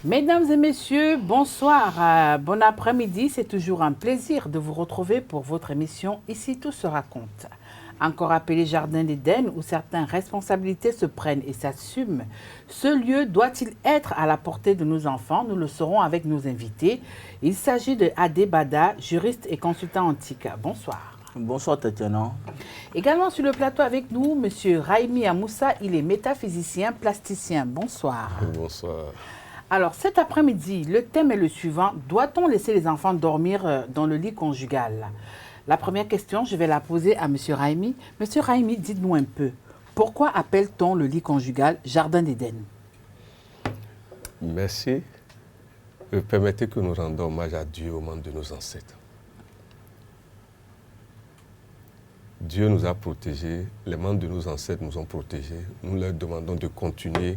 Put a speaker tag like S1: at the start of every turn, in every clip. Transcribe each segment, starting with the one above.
S1: Mesdames et messieurs, bonsoir, bon après-midi. C'est toujours un plaisir de vous retrouver pour votre émission Ici tout se raconte. Encore appelé Jardin d'Éden, où certaines responsabilités se prennent et s'assument, ce lieu doit-il être à la portée de nos enfants? Nous le saurons avec nos invités. Il s'agit de Adé Bada, juriste et consultant antique. Bonsoir.
S2: Bonsoir Tatiana.
S1: Également sur le plateau avec nous, M. Raimi Amoussa, il est métaphysicien, plasticien. Bonsoir.
S3: Bonsoir.
S1: Alors, cet après-midi, le thème est le suivant. Doit-on laisser les enfants dormir dans le lit conjugal? La première question, je vais la poser à M. Raimi. M. Raimi, dites-nous un peu, pourquoi appelle-t-on le lit conjugal Jardin d'Éden?
S3: Merci. Permettez que nous rendions hommage à Dieu au membres de nos ancêtres. Dieu nous a protégés, les membres de nos ancêtres nous ont protégés. Nous leur demandons de continuer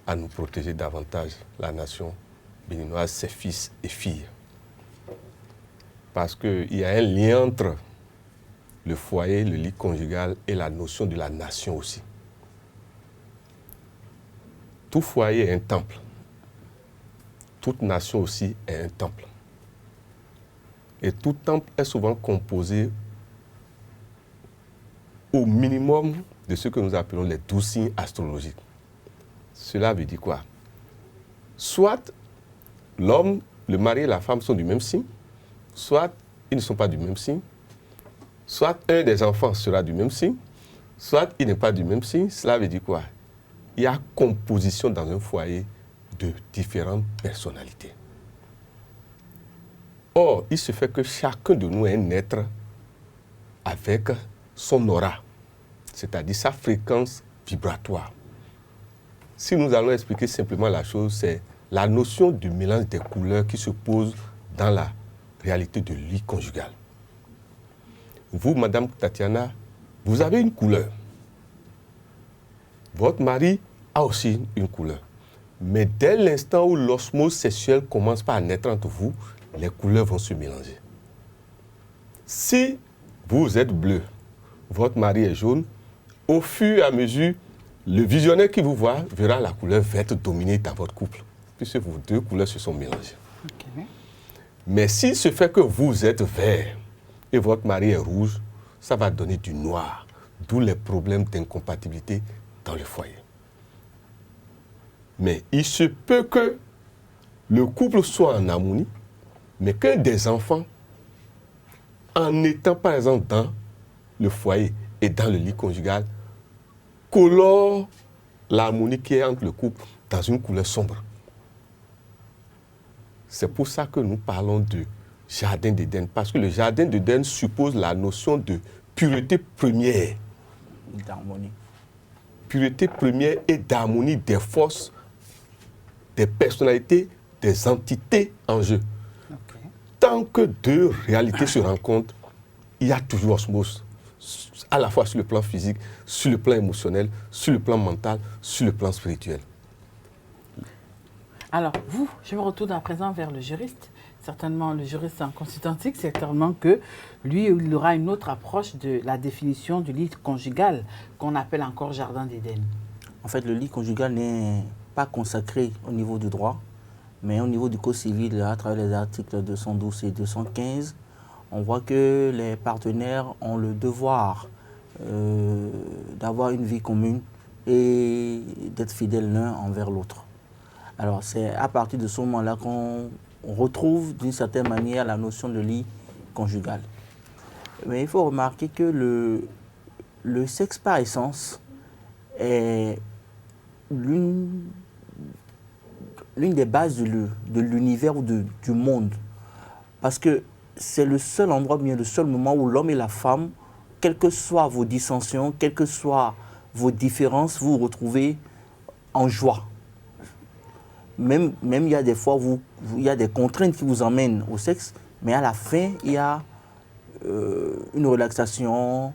S3: à nous protéger davantage, la nation béninoise, ses fils et filles. Parce qu'il y a un lien entre le foyer, le lit conjugal et la notion de la nation aussi. Tout foyer est un temple. Toute nation aussi est un temple. Et tout temple est souvent composé au minimum de ce que nous appelons les 12 signes astrologiques. Cela veut dire quoi? Soit l'homme, le mari et la femme sont du même signe, soit ils ne sont pas du même signe, soit un des enfants sera du même signe, soit il n'est pas du même signe. Cela veut dire quoi? Il y a composition dans un foyer de différentes personnalités. Or, il se fait que chacun de nous est un être avec son aura, c'est-à-dire sa fréquence vibratoire. Si nous allons expliquer simplement la chose, c'est la notion du mélange des couleurs qui se pose dans la réalité de lit conjugal. Vous, Madame Tatiana, vous avez une couleur. Votre mari a aussi une couleur. Mais dès l'instant où l'osmose sexuelle commence par naître entre vous, les couleurs vont se mélanger. Si vous êtes bleu, votre mari est jaune, au fur et à mesure, le visionnaire qui vous voit verra la couleur verte dominer dans votre couple, puisque vos deux couleurs se sont mélangées. Okay. Mais s'il se fait que vous êtes vert et votre mari est rouge, ça va donner du noir, d'où les problèmes d'incompatibilité dans le foyer. Mais il se peut que le couple soit en harmonie, mais que des enfants, en étant par exemple dans le foyer et dans le lit conjugal, colore l'harmonie qui est entre le couple dans une couleur sombre. C'est pour ça que nous parlons de jardin d'Éden, parce que le jardin d'Éden suppose la notion de pureté première.
S2: D'harmonie.
S3: Pureté première et d'harmonie des forces, des personnalités, des entités en jeu. Okay. Tant que deux réalités se rencontrent, il y a toujours osmose, à la fois sur le plan physique, sur le plan émotionnel, sur le plan mental, sur le plan spirituel.
S1: Alors, vous, je me retourne à présent vers le juriste. Certainement, le juriste en consultantique, certainement que lui, il aura une autre approche de la définition du lit conjugal, qu'on appelle encore jardin d'Éden.
S2: En fait, le lit conjugal n'est pas consacré au niveau du droit, mais au niveau du Code civil, à travers les articles 212 et 215, on voit que les partenaires ont le devoir d'avoir une vie commune et d'être fidèles l'un envers l'autre. Alors c'est à partir de ce moment-là qu'on retrouve d'une certaine manière la notion de lit conjugal. Mais il faut remarquer que le sexe par essence est l'une des bases de l'univers ou du monde. Parce que c'est le seul endroit, bien le seul moment où l'homme et la femme, quelles que soient vos dissensions, quelles que soient vos différences, vous vous retrouvez en joie. Même il y a des fois où il y a des contraintes qui vous emmènent au sexe, mais à la fin, il y a une relaxation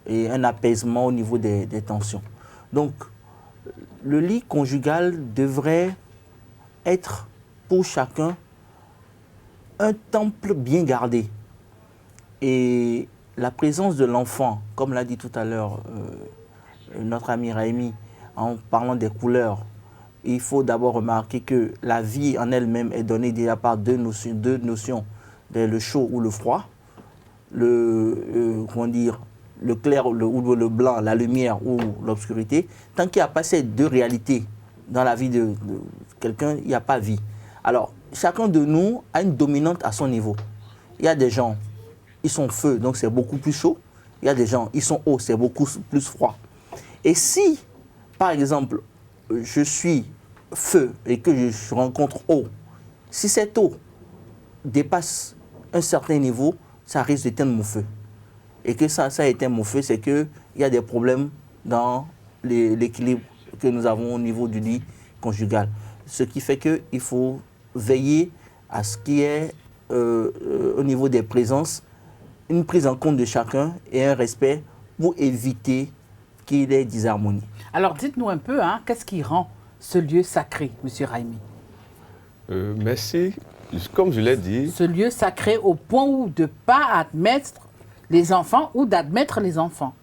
S2: et un apaisement au niveau des tensions. Donc, le lit conjugal devrait être pour chacun un temple bien gardé. Et la présence de l'enfant, comme l'a dit tout à l'heure notre ami Raimi, en parlant des couleurs, il faut d'abord remarquer que la vie en elle-même est donnée déjà par deux notions, le chaud ou le froid, comment dire, le clair ou le blanc, la lumière ou l'obscurité. Tant qu'il n'y a pas ces deux réalités dans la vie de quelqu'un, il n'y a pas vie. Alors, chacun de nous a une dominante à son niveau. Il y a des gens, ils sont feu, donc c'est beaucoup plus chaud. Il y a des gens, ils sont eau, c'est beaucoup plus froid. Et si, par exemple, je suis feu et que je rencontre eau, si cette eau dépasse un certain niveau, ça risque d'éteindre mon feu. Et que ça éteint mon feu, c'est qu'il y a des problèmes dans l'équilibre que nous avons au niveau du lit conjugal. Ce qui fait qu'il faut veiller à ce qui est au niveau des présences, une prise en compte de chacun et un respect pour éviter qu'il y ait disharmonie.
S1: Alors dites-nous un peu, hein, qu'est-ce qui rend ce lieu sacré, M. Raimi?
S3: Merci. Comme je l'ai dit...
S1: Ce lieu sacré au point où de ne pas admettre les enfants ou d'admettre les enfants.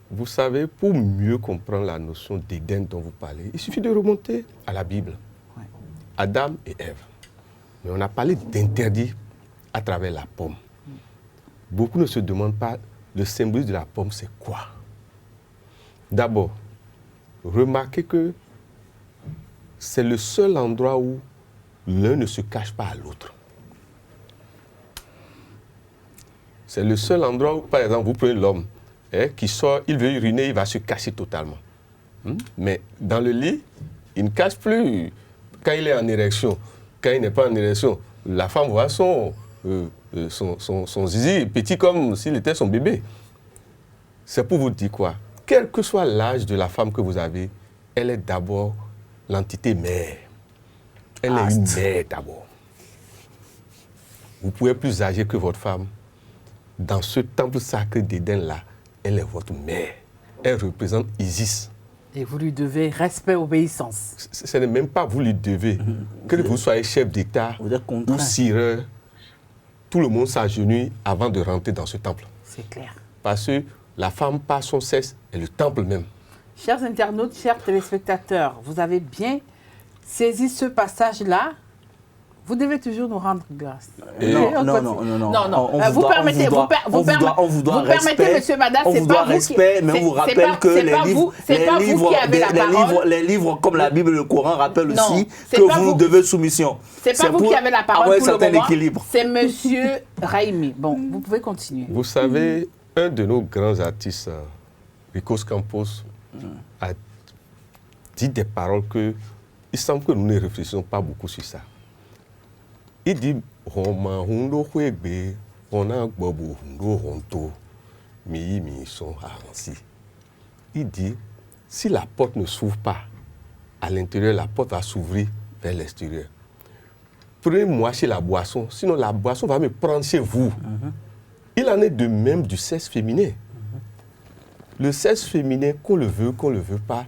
S3: Vous savez, pour mieux comprendre la notion d'Éden dont vous parlez, il suffit de remonter à la Bible. Ouais. Adam et Ève. Mais on a parlé d'interdit à travers la pomme. Beaucoup ne se demandent pas le symbolisme de la pomme, c'est quoi? D'abord, remarquez que c'est le seul endroit où l'un ne se cache pas à l'autre. C'est le seul endroit où, par exemple, vous prenez l'homme qui sort, il veut uriner, il va se cacher totalement. Mais dans le lit, il ne cache plus. Quand il est en érection, quand il n'est pas en érection, la femme voit son zizi petit comme s'il était son bébé. C'est pour vous dire quoi? Quel que soit l'âge de la femme que vous avez, elle est d'abord l'entité mère. Elle est une mère d'abord. Vous pouvez être plus âgé que votre femme. Dans ce temple sacré d'Éden-là, elle est votre mère. Elle représente Isis.
S1: Et vous lui devez respect, obéissance.
S3: Ce n'est même pas vous lui devez. Que vous soyez chef d'État ou sireur, tout le monde s'agenouille avant de rentrer dans ce temple.
S1: C'est clair.
S3: Parce que la femme, par son sexe, est le temple même.
S1: Chers internautes, chers téléspectateurs, vous avez bien saisi ce passage-là. Vous devez toujours nous rendre grâce.
S2: Non.
S1: Vous permettez, M. Bada, c'est pas vous qui...
S2: mais on vous rappelle que les livres comme la Bible et le Coran rappellent aussi que vous devez soumission.
S1: C'est pas vous qui avez la parole pour le moment.
S2: Équilibre.
S1: C'est M. Raimi. Bon, vous pouvez continuer.
S3: Vous savez, un de nos grands artistes, Ricos Campos, a dit des paroles que il semble que nous ne réfléchissons pas beaucoup sur ça. Il dit, il dit, si la porte ne s'ouvre pas à l'intérieur, la porte va s'ouvrir vers l'extérieur. Prenez-moi chez la boisson, sinon la boisson va me prendre chez vous. Il en est de même du sexe féminin. Le sexe féminin, qu'on le veut pas,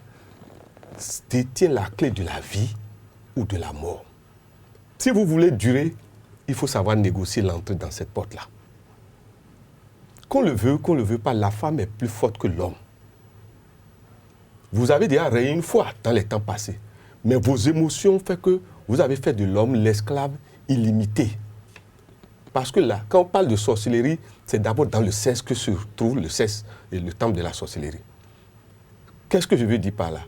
S3: détient la clé de la vie ou de la mort. Si vous voulez durer, il faut savoir négocier l'entrée dans cette porte-là. Qu'on le veut pas, la femme est plus forte que l'homme. Vous avez déjà rayé une fois dans les temps passés, mais vos émotions font que vous avez fait de l'homme l'esclave illimité. Parce que là, quand on parle de sorcellerie, c'est d'abord dans le sexe que se trouve le sexe et le temple de la sorcellerie. Qu'est-ce que je veux dire par là?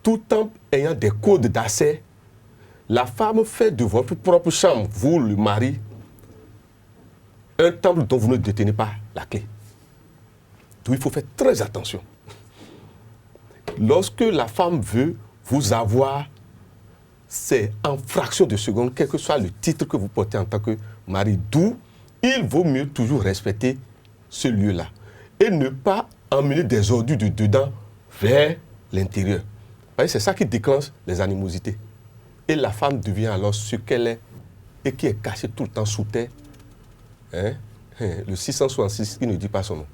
S3: Tout temple ayant des codes d'accès, la femme fait de votre propre chambre, vous le mari, un temple dont vous ne détenez pas la clé. Donc il faut faire très attention. Lorsque la femme veut vous avoir, c'est en fraction de seconde, quel que soit le titre que vous portez en tant que mari, d'où il vaut mieux toujours respecter ce lieu-là et ne pas emmener des ordures de dedans vers l'intérieur. C'est ça qui déclenche les animosités. Et la femme devient alors ce qu'elle est et qui est cachée tout le temps sous terre. Le 666 qui ne dit pas son nom.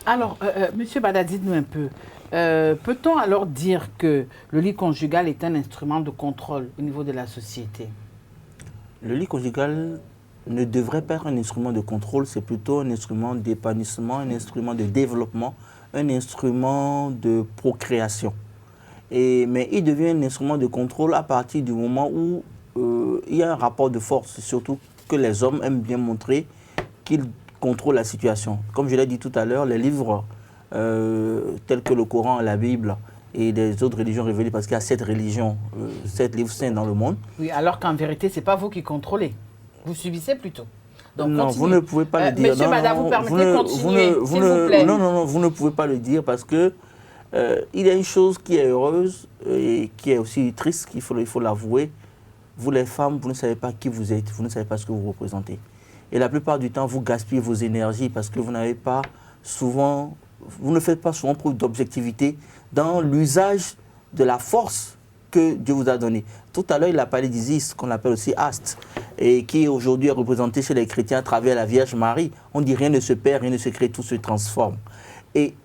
S1: Alors, M. Bada, dites-nous un peu. Peut-on alors dire que le lit conjugal est un instrument de contrôle au niveau de la société?
S2: Le lit conjugal ne devrait pas être un instrument de contrôle, c'est plutôt un instrument d'épanouissement, un instrument de développement, un instrument de procréation. mais il devient un instrument de contrôle à partir du moment où il y a un rapport de force, surtout que les hommes aiment bien montrer qu'ils contrôlent la situation. Comme je l'ai dit tout à l'heure, les livres tels que le Coran et la Bible et des autres religions révélées, parce qu'il y a 7 religions, 7 livres saints dans le monde.
S1: Oui, alors qu'en vérité, ce n'est pas vous qui contrôlez. Vous subissez plutôt. Donc,
S2: non,
S1: continuez.
S2: vous ne pouvez pas le dire.
S1: Monsieur,
S2: non,
S1: madame,
S2: non,
S1: vous permettez de continuer, s'il vous plaît.
S2: Non, vous ne pouvez pas le dire parce que il y a une chose qui est heureuse et qui est aussi triste, il faut l'avouer. Vous les femmes, vous ne savez pas qui vous êtes, vous ne savez pas ce que vous représentez. Et la plupart du temps, vous gaspillez vos énergies parce que vous n'avez pas souvent, vous ne faites pas souvent preuve d'objectivité dans l'usage de la force que Dieu vous a donnée. Tout à l'heure, il a parlé d'Isis, qu'on appelle aussi Astre, et qui aujourd'hui est représenté chez les chrétiens à travers la Vierge Marie. On dit rien ne se perd, rien ne se crée, tout se transforme. Et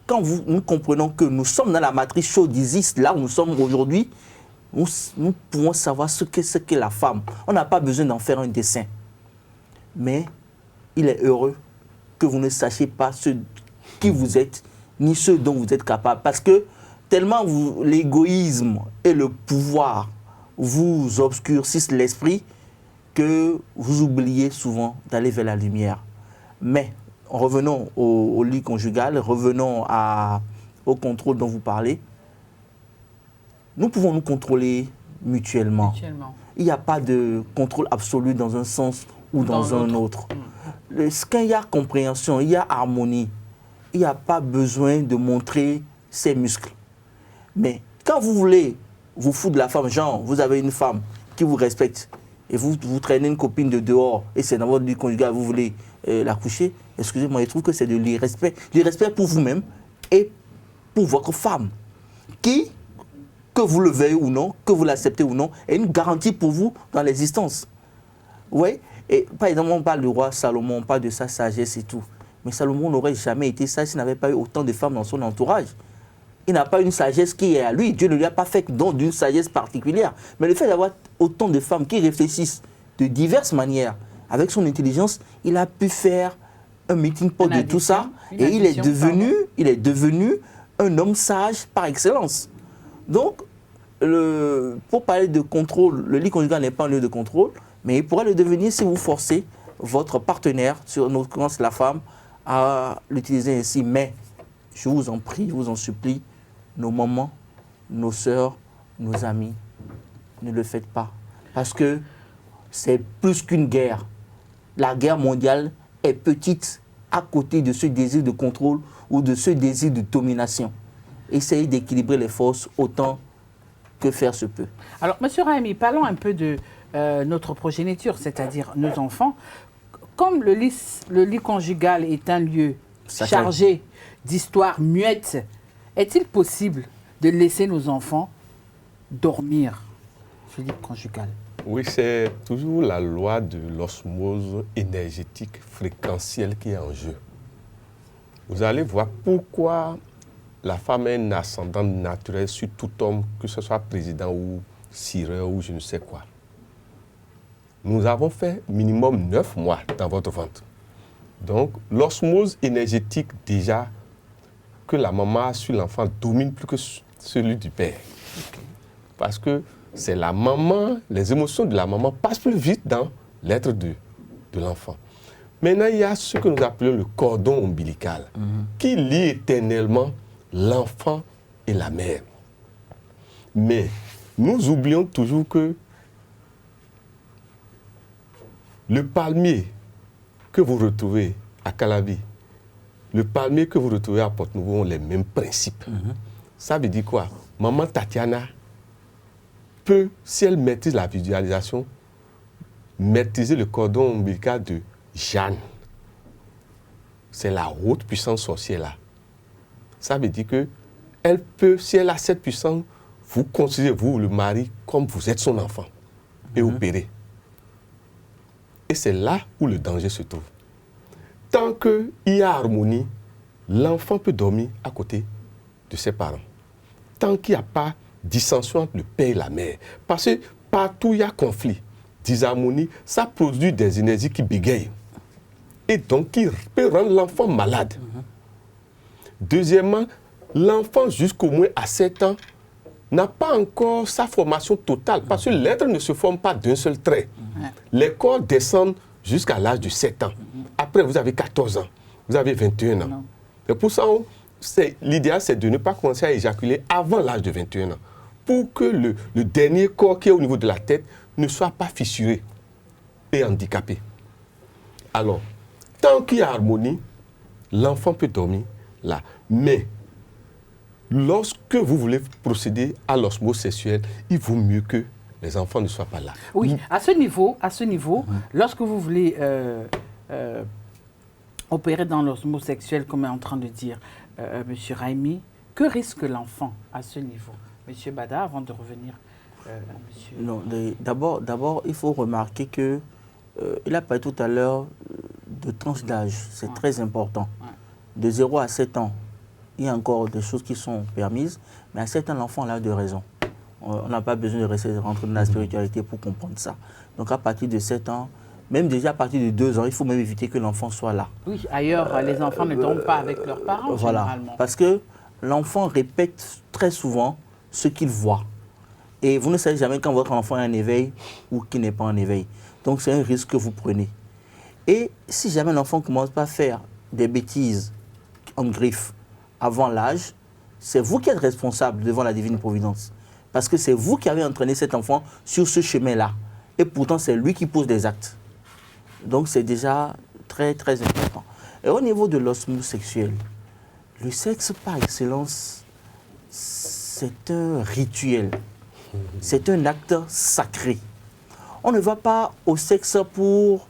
S2: quand nous comprenons que nous sommes dans la matrice chaude d'Isis, là où nous sommes aujourd'hui, nous pouvons savoir ce qu'est la femme. On n'a pas besoin d'en faire un dessin. Mais il est heureux que vous ne sachiez pas qui vous êtes, ni ce dont vous êtes capable. Parce que tellement l'égoïsme et le pouvoir vous obscurcissent l'esprit que vous oubliez souvent d'aller vers la lumière. Mais revenons au lit conjugal, revenons au contrôle dont vous parlez. Nous pouvons nous contrôler mutuellement. Il n'y a pas de contrôle absolu dans un sens ou dans un autre. Quand il y a compréhension, il y a harmonie, il n'y a pas besoin de montrer ses muscles. Mais quand vous voulez vous foutre de la femme, genre vous avez une femme qui vous respecte et vous traînez une copine de dehors et c'est dans votre lit conjugal, vous voulez la coucher, excusez-moi, je trouve que c'est de l'irrespect. L'irrespect pour vous-même et pour votre femme qui, que vous le veuillez ou non, que vous l'acceptez ou non, est une garantie pour vous dans l'existence. Oui. Et par exemple, on parle du roi Salomon, on parle de sa sagesse et tout. Mais Salomon n'aurait jamais été sage s'il n'avait pas eu autant de femmes dans son entourage. Il n'a pas une sagesse qui est à lui. Dieu ne lui a pas fait don d'une sagesse particulière. Mais le fait d'avoir autant de femmes qui réfléchissent de diverses manières, avec son intelligence, il a pu faire un meeting pot de tout ça. Et il est devenu un homme sage par excellence. Donc, pour parler de contrôle, le lit conjugal n'est pas un lieu de contrôle, mais il pourrait le devenir si vous forcez votre partenaire, sur notre l'occurrence la femme, à l'utiliser ainsi. Mais je vous en prie, je vous en supplie, nos mamans, nos sœurs, nos amis, ne le faites pas. Parce que c'est plus qu'une guerre. La guerre mondiale est petite à côté de ce désir de contrôle ou de ce désir de domination. Essayez d'équilibrer les forces autant que faire se peut.
S1: Alors, M. Rahimi, parlons un peu de notre progéniture, c'est-à-dire nos enfants. Comme le lit conjugal est un lieu chargé d'histoires muettes, est-il possible de laisser nos enfants dormir ce lit conjugal?
S3: Oui, c'est toujours la loi de l'osmose énergétique fréquentielle qui est en jeu. Vous allez voir pourquoi la femme est un ascendant naturel sur tout homme, que ce soit président ou sireur ou je ne sais quoi. Nous avons fait minimum 9 mois dans votre ventre. Donc, l'osmose énergétique déjà que la maman a sur l'enfant domine plus que celui du père. Parce que c'est la maman, les émotions de la maman passent plus vite dans l'être de l'enfant. Maintenant, il y a ce que nous appelons le cordon ombilical, qui lie éternellement l'enfant et la mère. Mais nous oublions toujours que le palmier que vous retrouvez à Calavi, le palmier que vous retrouvez à Porte-Nouveau ont les mêmes principes. Ça veut dire quoi? Maman Tatiana peut, si elle maîtrise la visualisation, maîtriser le cordon ombilical de Jeanne. C'est la haute puissance sorcière là. Ça veut dire que elle peut, si elle a cette puissance, vous considérez, vous, le mari, comme vous êtes son enfant et opérer. Et c'est là où le danger se trouve. Tant qu'il y a harmonie, l'enfant peut dormir à côté de ses parents. Tant qu'il n'y a pas dissension entre le père et la mère. Parce que partout il y a conflit, disharmonie, ça produit des énergies qui bégayent. Et donc qui peut rendre l'enfant malade. Deuxièmement, l'enfant jusqu'au moins à 7 ans n'a pas encore sa formation totale, parce que l'être ne se forme pas d'un seul trait. Les corps descendent jusqu'à l'âge de 7 ans. Après, vous avez 14 ans, vous avez 21 ans. Et pour ça, l'idéal, c'est de ne pas commencer à éjaculer avant l'âge de 21 ans, pour que le dernier corps qui est au niveau de la tête ne soit pas fissuré et handicapé. Alors, tant qu'il y a harmonie, l'enfant peut dormir là. Mais lorsque vous voulez procéder à l'osmose sexuelle, il vaut mieux que les enfants ne soient pas là.
S1: Oui, à ce niveau, lorsque vous voulez opérer dans l'osmose sexuelle, comme est en train de dire M. Raimi, que risque l'enfant à ce niveau? M. Bada, avant de revenir à M.
S2: Non, d'abord, il faut remarquer que il a parlé tout à l'heure de tranche d'âge, c'est très important. De 0 à 7 ans, il y a encore des choses qui sont permises, mais à 7 ans, l'enfant a de raison. On n'a pas besoin de rentrer dans la spiritualité pour comprendre ça. Donc à partir de 7 ans, même déjà à partir de 2 ans, il faut même éviter que l'enfant soit là.
S1: Oui, ailleurs, les enfants ne dorment pas avec leurs parents,
S2: voilà,
S1: généralement.
S2: Parce que l'enfant répète très souvent ce qu'il voit. Et vous ne savez jamais quand votre enfant est en éveil ou qu'il n'est pas en éveil. Donc c'est un risque que vous prenez. Et si jamais l'enfant ne commence pas à faire des bêtises en griffe avant l'âge, c'est vous qui êtes responsable devant la divine providence. Parce que c'est vous qui avez entraîné cet enfant sur ce chemin-là. Et pourtant, c'est lui qui pose des actes. Donc c'est déjà très, très important. Et au niveau de l'osmose sexuelle, le sexe par excellence, c'est un rituel. C'est un acte sacré. On ne va pas au sexe pour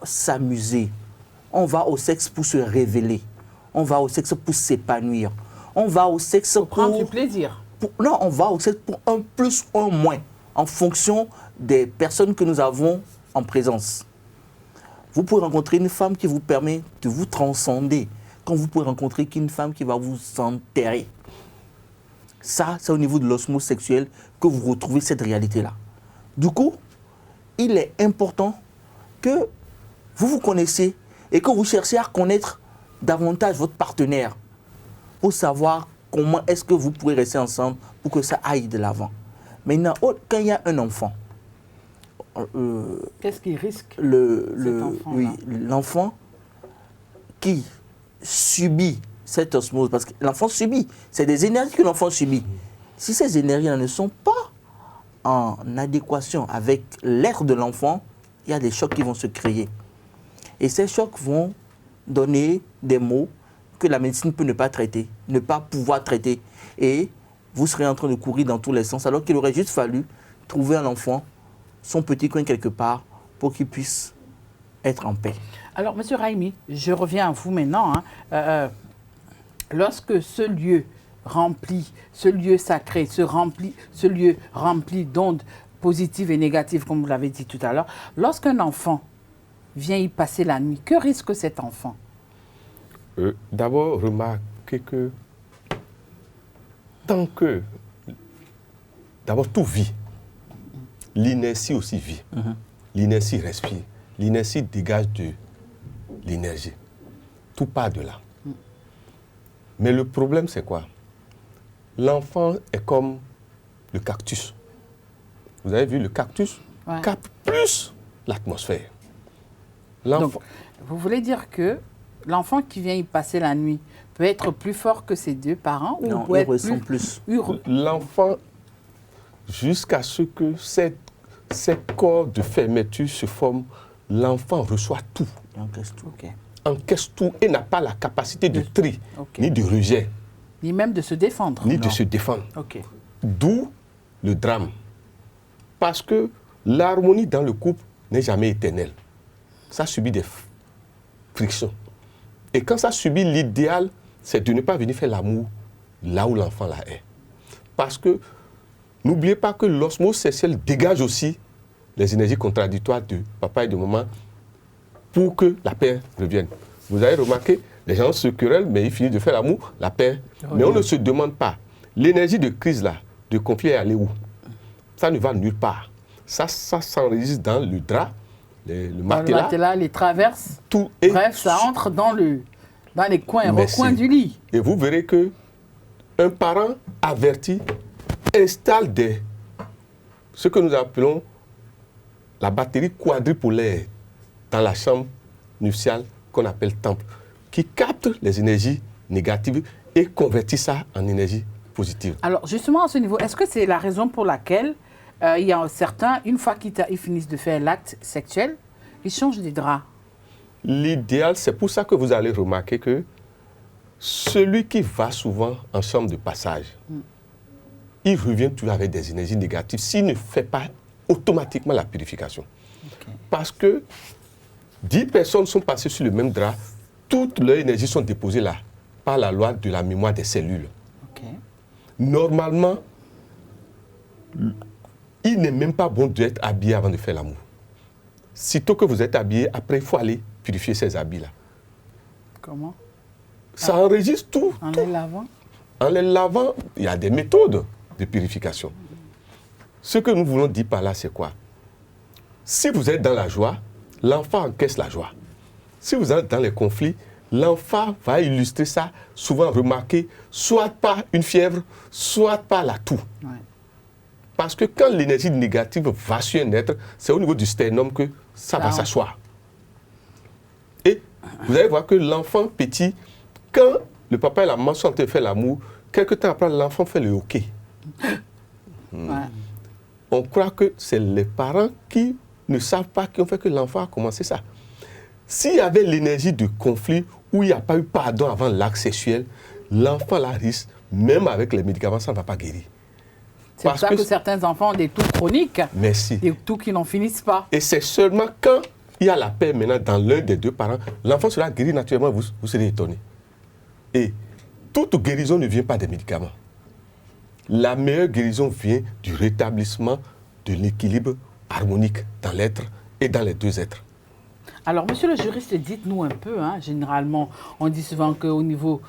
S2: s'amuser. On va au sexe pour se révéler. On va au sexe pour s'épanouir. On va au sexe pour
S1: prendre du plaisir.
S2: Non, on va au sexe pour un plus ou un moins, en fonction des personnes que nous avons en présence. Vous pouvez rencontrer une femme qui vous permet de vous transcender, quand vous pouvez rencontrer qu'une femme qui va vous enterrer. Ça, c'est au niveau de l'osmose sexuelle que vous retrouvez cette réalité-là. Du coup, il est important que vous vous connaissiez et que vous cherchiez à connaître davantage votre partenaire pour savoir comment est-ce que vous pouvez rester ensemble pour que ça aille de l'avant. Maintenant, quand il y a un enfant,
S1: qu'est-ce qui risque cet enfant-là?
S2: L'enfant qui subit cette osmose, parce que l'enfant subit, c'est des énergies que l'enfant subit. Si ces énergies ne sont pas en adéquation avec l'être de l'enfant, il y a des chocs qui vont se créer. Et ces chocs vont donner des maux que la médecine peut ne pas traiter, ne pas pouvoir traiter. Et vous serez en train de courir dans tous les sens, alors qu'il aurait juste fallu trouver un enfant, son petit coin quelque part, pour qu'il puisse être en paix.
S1: Alors, M. Raimi, je reviens à vous maintenant. Lorsque ce lieu rempli, ce lieu sacré, ce lieu rempli d'ondes positives et négatives, comme vous l'avez dit tout à l'heure, lorsqu'un enfant vient y passer la nuit, que risque cet enfant?
S3: D'abord, remarquez que tant que, d'abord, tout vit. L'inertie aussi vit. L'inertie respire. L'inertie dégage de l'énergie. Tout part de là. Mais le problème, c'est quoi? L'enfant est comme le cactus. Vous avez vu, le cactus capte plus l'atmosphère.
S1: Donc, vous voulez dire que l'enfant qui vient y passer la nuit peut être plus fort que ses deux parents?
S2: Non,
S1: peut
S2: il
S1: être
S2: ressent plus.
S3: L'enfant, jusqu'à ce que ces corps de fermeture se forment, l'enfant reçoit tout.
S2: Il encaisse tout.
S1: Okay.
S3: Encaisse tout et n'a pas la capacité de tri, ni de rejet.
S1: Ni même de se défendre.
S3: Ni de se défendre.
S1: Okay.
S3: D'où le drame. Parce que l'harmonie dans le couple n'est jamais éternelle. Ça subit des frictions. Et quand ça subit, l'idéal, c'est de ne pas venir faire l'amour là où l'enfant là est. Parce que n'oubliez pas que l'osmose sexuelle dégage aussi les énergies contradictoires de papa et de maman pour que la paix revienne. Vous avez remarqué, les gens se querellent, mais ils finissent de faire l'amour, la paix. Mais on ne se demande pas, l'énergie de crise là, de conflit est allée où? Ça ne va nulle part. Ça s'enregistre dans le drap, le matelas,
S1: les traverses.
S3: Tout.
S1: Bref, ça entre dans les coins, recoins du lit.
S3: Et vous verrez que un parent averti installe ce que nous appelons la batterie quadripolaire dans la chambre nuptiale qu'on appelle temple, qui capte les énergies négatives et convertit ça en énergie positive.
S1: Alors justement à ce niveau, est-ce que c'est la raison pour laquelle il y a certains, une fois qu'ils finissent de faire l'acte sexuel, ils changent les draps?
S3: L'idéal, c'est pour ça que vous allez remarquer que celui qui va souvent en chambre de passage, il revient toujours avec des énergies négatives s'il ne fait pas automatiquement la purification.
S1: Okay.
S3: Parce que 10 personnes sont passées sur le même drap, toutes leurs énergies sont déposées là, par la loi de la mémoire des cellules.
S1: Okay.
S3: Normalement, il n'est même pas bon d'être habillé avant de faire l'amour. Sitôt que vous êtes habillé, après, il faut aller purifier ces habits-là.
S1: Comment?
S3: Ça enregistre tout.
S1: En les lavant?
S3: En les lavant, il y a des méthodes de purification. Ce que nous voulons dire par là, c'est quoi? Si vous êtes dans la joie, l'enfant encaisse la joie. Si vous êtes dans les conflits, l'enfant va illustrer ça, souvent remarqué, soit par une fièvre, soit par la toux.
S1: Ouais.
S3: Parce que quand l'énergie négative va sur un être, c'est au niveau du sternum que ça va s'asseoir. Et vous allez voir que l'enfant petit, quand le papa et la maman sont en train de faire l'amour, quelque temps après, l'enfant fait le hockey.
S1: Ouais.
S3: On croit que c'est les parents qui ne savent pas, qui ont fait que l'enfant a commencé ça. S'il y avait l'énergie de conflit où il n'y a pas eu pardon avant l'acte sexuel, l'enfant la risque, même avec les médicaments, ça ne va pas guérir.
S1: C'est pour ça que certains enfants ont des toux chroniques.
S3: Merci.
S1: Des toux qui n'en finissent pas.
S3: Et c'est seulement quand il y a la paix maintenant dans l'un des deux parents, l'enfant sera guéri naturellement, vous serez étonné. Et toute guérison ne vient pas des médicaments. La meilleure guérison vient du rétablissement de l'équilibre harmonique dans l'être et dans les deux êtres.
S1: Alors, monsieur le juriste, dites-nous un peu, hein, généralement, on dit souvent qu'au niveau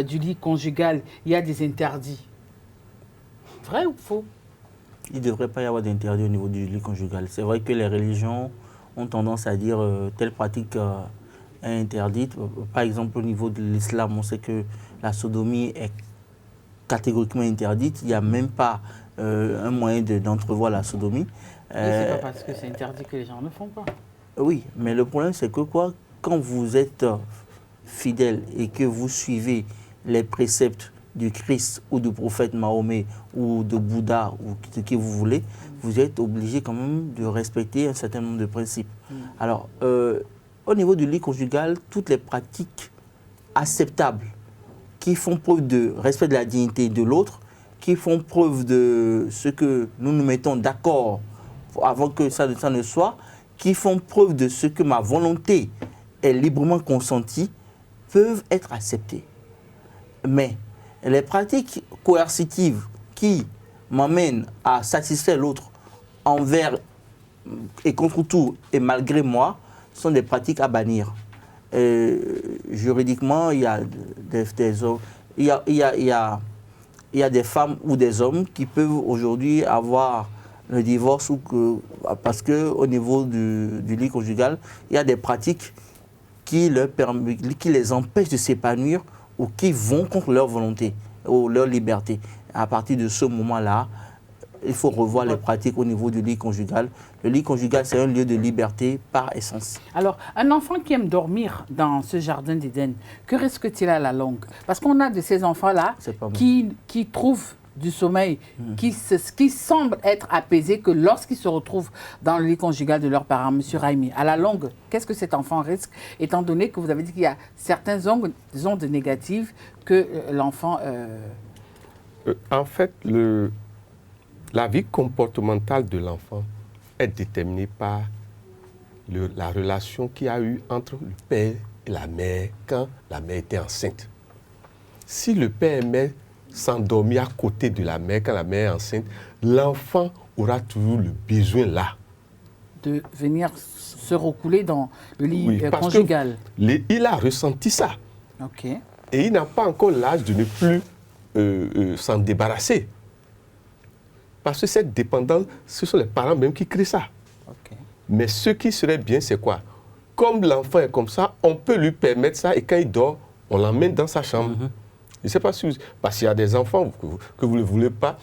S1: du lit conjugal, il y a des interdits. Vrai ou faux?
S2: Il ne devrait pas y avoir d'interdit au niveau du lit conjugal. C'est vrai que les religions ont tendance à dire telle pratique est interdite. Par exemple, au niveau de l'islam, on sait que la sodomie est catégoriquement interdite. Il n'y a même pas un moyen d'entrevoir la sodomie.
S1: C'est pas parce que c'est interdit que les gens ne font pas.
S2: Oui, mais le problème, c'est que quoi, quand vous êtes fidèle et que vous suivez les préceptes du Christ ou du prophète Mahomet ou de Bouddha ou ce que vous voulez, vous êtes obligé quand même de respecter un certain nombre de principes. Alors, au niveau du lit conjugal, toutes les pratiques acceptables qui font preuve de respect de la dignité de l'autre, qui font preuve de ce que nous nous mettons d'accord avant que ça ne soit, qui font preuve de ce que ma volonté est librement consentie, peuvent être acceptées. Mais les pratiques coercitives qui m'amènent à satisfaire l'autre envers et contre tout et malgré moi sont des pratiques à bannir. Juridiquement, il y a des hommes, il y a des femmes ou des hommes qui peuvent aujourd'hui avoir le divorce parce qu'au niveau du lit conjugal, il y a des pratiques qui les empêchent de s'épanouir ou qui vont contre leur volonté ou leur liberté. À partir de ce moment-là, il faut revoir les pratiques au niveau du lit conjugal. Le lit conjugal, c'est un lieu de liberté par essence.
S1: Alors, un enfant qui aime dormir dans ce jardin d'Éden, que risque-t-il à la longue? Parce qu'on a de ces enfants-là qui trouvent du sommeil, qui semblent être apaisés que lorsqu'ils se retrouvent dans le lit conjugal de leurs parents. Monsieur Raimi, à la longue, qu'est-ce que cet enfant risque, étant donné que vous avez dit qu'il y a certaines ondes négatives que l'enfant...
S3: En fait, la vie comportementale de l'enfant est déterminée par la relation qu'il y a eu entre le père et la mère quand la mère était enceinte. Si le père aimait s'endormir à côté de la mère quand la mère est enceinte, l'enfant aura toujours le besoin là.
S1: De venir se recouler dans le lit
S3: parce
S1: conjugal.
S3: Il a ressenti ça.
S1: Ok.
S3: Et il n'a pas encore l'âge de ne plus s'en débarrasser. Parce que cette dépendance, ce sont les parents même qui créent ça.
S1: Okay.
S3: Mais ce qui serait bien, c'est quoi? Comme l'enfant est comme ça, on peut lui permettre ça et quand il dort, on l'emmène dans sa chambre. Je ne sais pas si parce qu'il y a des enfants que vous ne voulez pas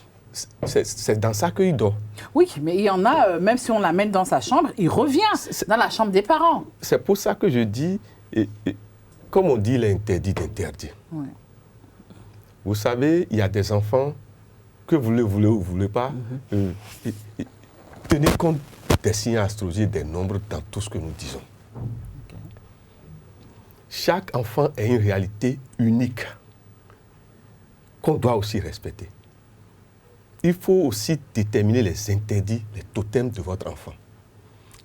S3: c'est dans ça qu'il dort.
S1: Oui, mais il y en a, même si on l'amène dans sa chambre, il revient dans la chambre des parents.
S3: C'est pour ça que je dis, comme on dit, l'interdit d'interdire.
S1: Oui.
S3: Vous savez, il y a des enfants que vous le voulez ou vous ne voulez pas. Tenez compte des signes astrologiques, des nombres dans tout ce que nous disons.
S1: Okay.
S3: Chaque enfant a une réalité unique qu'on doit aussi respecter. Il faut aussi déterminer les interdits, les totems de votre enfant.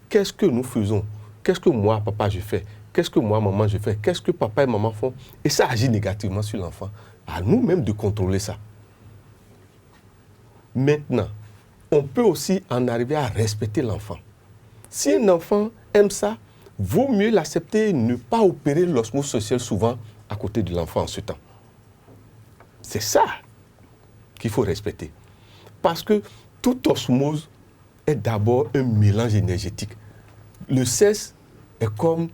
S3: Qu'est-ce que nous faisons? Qu'est-ce que moi, papa, je fais? Qu'est-ce que moi, maman, je fais? Qu'est-ce que papa et maman font? Et ça agit négativement sur l'enfant. À nous-mêmes de contrôler ça. Maintenant, on peut aussi en arriver à respecter l'enfant. Si un enfant aime ça, vaut mieux l'accepter et ne pas opérer l'osmose sociale souvent à côté de l'enfant en ce temps. C'est ça qu'il faut respecter. Parce que toute osmose est d'abord un mélange énergétique. Le sexe est comme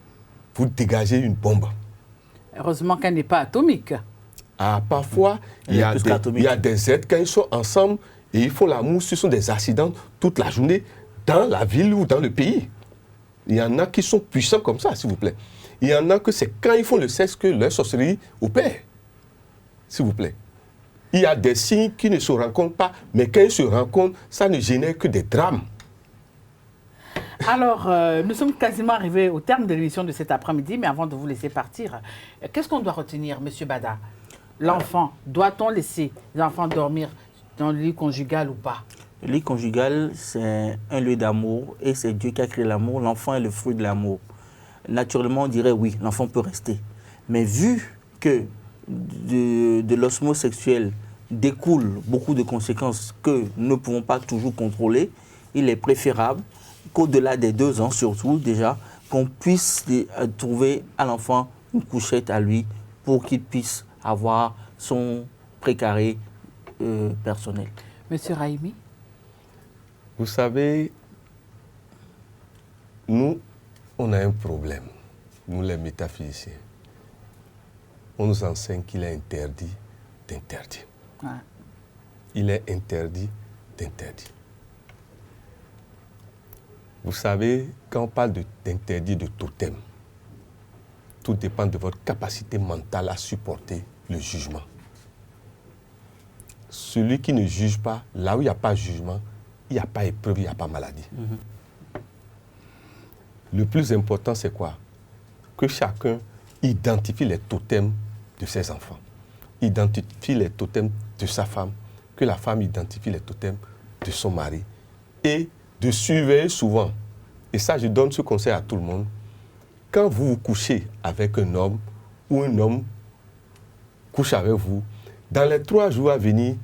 S3: vous dégagez une bombe.
S1: Heureusement qu'elle n'est pas atomique.
S3: Ah, parfois, il y a des êtres, quand ils sont ensemble et ils font l'amour, ce sont des accidents toute la journée dans la ville ou dans le pays. Il y en a qui sont puissants comme ça, s'il vous plaît. Il y en a que c'est quand ils font le sexe que leur sorcellerie opère. S'il vous plaît. Il y a des signes qui ne se rencontrent pas, mais quand ils se rencontrent, ça ne génère que des drames.
S1: Alors, nous sommes quasiment arrivés au terme de l'émission de cet après-midi, mais avant de vous laisser partir, qu'est-ce qu'on doit retenir, M. Bada? L'enfant, doit-on laisser les enfants dormir dans le lit conjugal ou pas?
S2: Le lit conjugal, c'est un lieu d'amour et c'est Dieu qui a créé l'amour. L'enfant est le fruit de l'amour. Naturellement, on dirait oui, l'enfant peut rester. Mais vu que de l'osmose sexuelle découlent beaucoup de conséquences que nous ne pouvons pas toujours contrôler, il est préférable qu'au-delà des 2 ans surtout déjà, qu'on puisse trouver à l'enfant une couchette à lui pour qu'il puisse avoir son précaré personnel.
S1: Monsieur Raimi?
S3: Vous savez, nous, on a un problème, nous les métaphysiciens. On nous enseigne qu'il est interdit d'interdire.
S1: Ouais.
S3: Il est interdit d'interdire. Vous savez, quand on parle d'interdit de totem, tout dépend de votre capacité mentale à supporter le jugement. Celui qui ne juge pas, là où il n'y a pas de jugement, il n'y a pas épreuve, il n'y a pas maladie. Le plus important, c'est quoi? Que chacun identifie les totems de ses enfants, identifie les totems de sa femme, que la femme identifie les totems de son mari et de surveiller souvent. Et ça, je donne ce conseil à tout le monde. Quand vous vous couchez avec un homme ou un homme couche avec vous, dans les 3 jours à venir,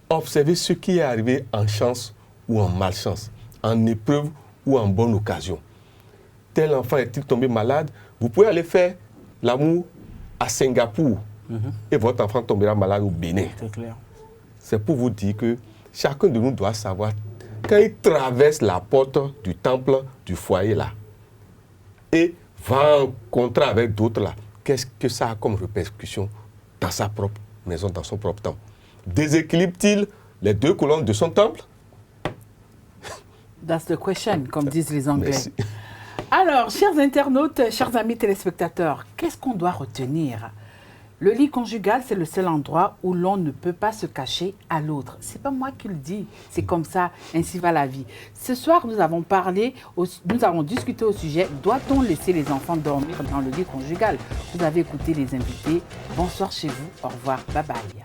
S3: observez ce qui est arrivé en chance ou en malchance, en épreuve ou en bonne occasion. Tel enfant est-il tombé malade? Vous pouvez aller faire l'amour à Singapour et votre enfant tombera malade au Bénin.
S2: C'est clair.
S3: C'est pour vous dire que chacun de nous doit savoir, quand il traverse la porte du temple, du foyer là, et va rencontrer avec d'autres là, qu'est-ce que ça a comme répercussion dans sa propre maison, dans son propre temple? Déséquilibre-t-il les 2 colonnes de son temple?
S1: That's the question, comme disent les Anglais.
S3: Merci.
S1: Alors, chers internautes, chers amis téléspectateurs, qu'est-ce qu'on doit retenir? Le lit conjugal, c'est le seul endroit où l'on ne peut pas se cacher à l'autre. C'est pas moi qui le dis, c'est comme ça, ainsi va la vie. Ce soir, nous avons discuté au sujet, doit-on laisser les enfants dormir dans le lit conjugal? Vous avez écouté les invités. Bonsoir chez vous, au revoir, bye bye.